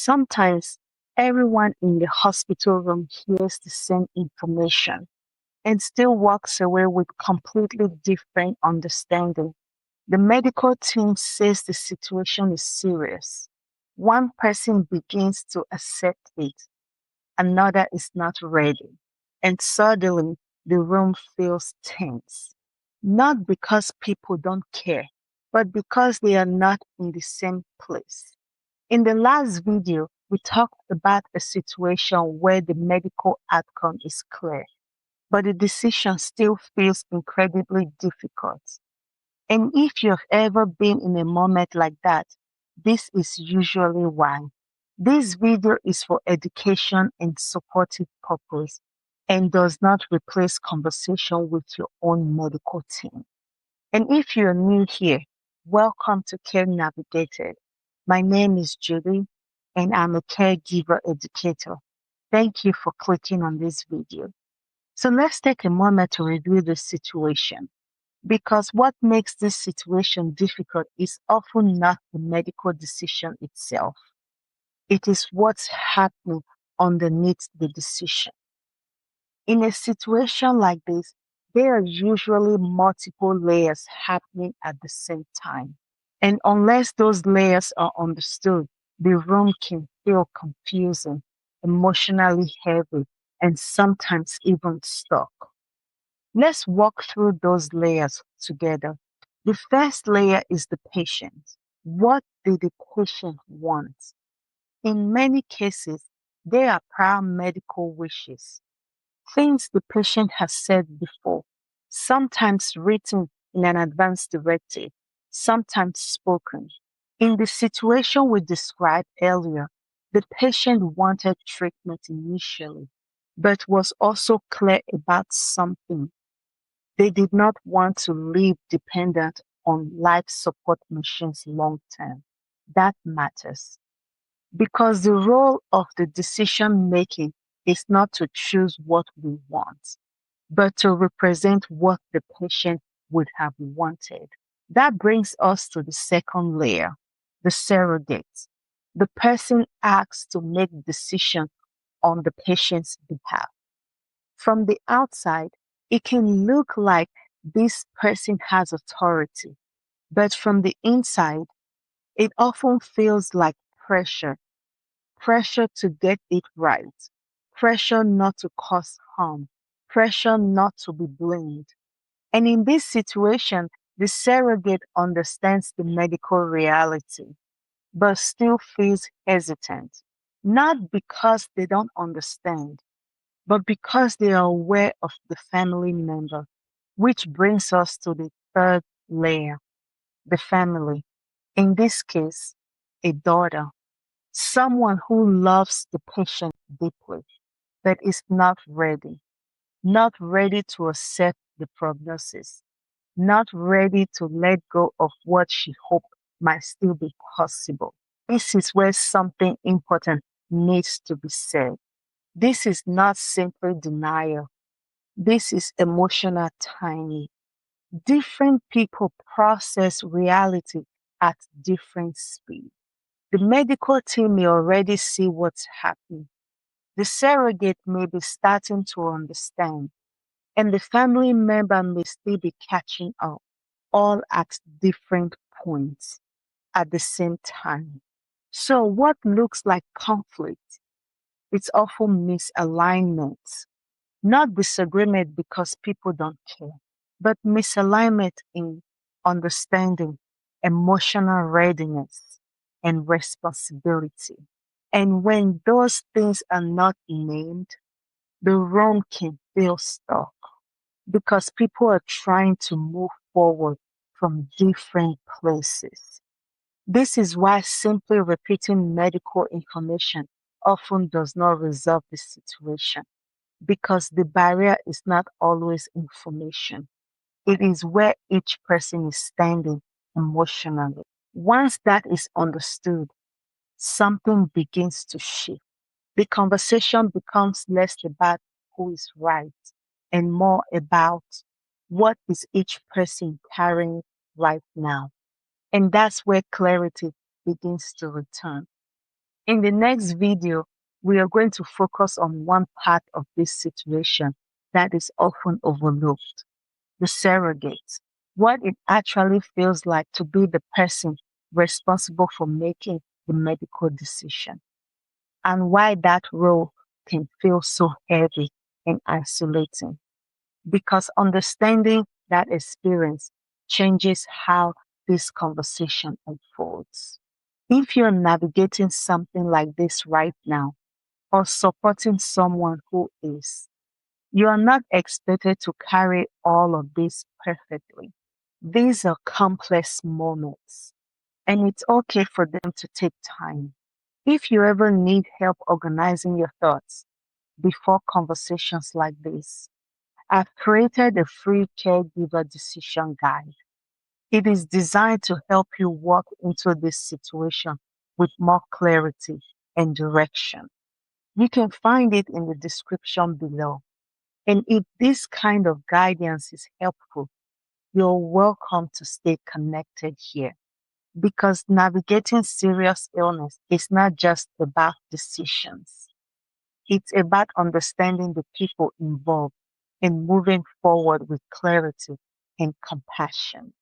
Sometimes everyone in the hospital room hears the same information and still walks away with completely different understanding. The medical team says the situation is serious. One person begins to accept it, another is not ready. And suddenly the room feels tense. Not because people don't care, but because they are not in the same place. In the last video, we talked about a situation where the medical outcome is clear, but the decision still feels incredibly difficult. And if you've ever been in a moment like that, this is usually why. This video is for education and supportive purpose and does not replace conversation with your own medical team. And if you're new here, welcome to Care Navigated. My name is Judy and I'm a caregiver educator. Thank you for clicking on this video. So let's take a moment to review the situation, because what makes this situation difficult is often not the medical decision itself. It is what's happening underneath the decision. In a situation like this, there are usually multiple layers happening at the same time. And unless those layers are understood, the room can feel confusing, emotionally heavy, and sometimes even stuck. Let's walk through those layers together. The first layer is the patient. What did the patient want? In many cases, there are prior medical wishes, things the patient has said before, sometimes written in an advance directive, sometimes spoken. In the situation we described earlier, the patient wanted treatment initially, but was also clear about something. They did not want to live dependent on life support machines long term. That matters because the role of the decision making is not to choose what we want, but to represent what the patient would have wanted. That brings us to the second layer, the surrogate. The person asks to make decision on the patient's behalf. From the outside, it can look like this person has authority, but from the inside, it often feels like pressure. Pressure to get it right, pressure not to cause harm, pressure not to be blamed. And in this situation, the surrogate understands the medical reality, but still feels hesitant. Not because they don't understand, but because they are aware of the family member, which brings us to the third layer, the family. In this case, a daughter, someone who loves the patient deeply, but is not ready to accept the prognosis, not ready to let go of what she hoped might still be possible. This is where something important needs to be said. This is not simply denial. This is emotional timing. Different people process reality at different speed. The medical team may already see what's happening. The surrogate may be starting to understand, and the family member may still be catching up, all at different points at the same time. So, what looks like conflict, it's often misalignment, not disagreement because people don't care, but misalignment in understanding, emotional readiness, and responsibility. And when those things are not named, the room can feel stuck because people are trying to move forward from different places. This is why simply repeating medical information often does not resolve the situation, because the barrier is not always information. It is where each person is standing emotionally. Once that is understood, something begins to shift. The conversation becomes less about who is right and more about what is each person carrying right now. And that's where clarity begins to return. In the next video, we are going to focus on one part of this situation that is often overlooked: the surrogate. What it actually feels like to be the person responsible for making the medical decision, and why that role can feel so heavy and isolating. Because understanding that experience changes how this conversation unfolds. If you're navigating something like this right now, or supporting someone who is, you are not expected to carry all of this perfectly. These are complex moments, and it's okay for them to take time. If you ever need help organizing your thoughts before conversations like this, I've created a free caregiver decision guide. It is designed to help you walk into this situation with more clarity and direction. You can find it in the description below. And if this kind of guidance is helpful, you're welcome to stay connected here, because navigating serious illness is not just about decisions. It's about understanding the people involved and moving forward with clarity and compassion.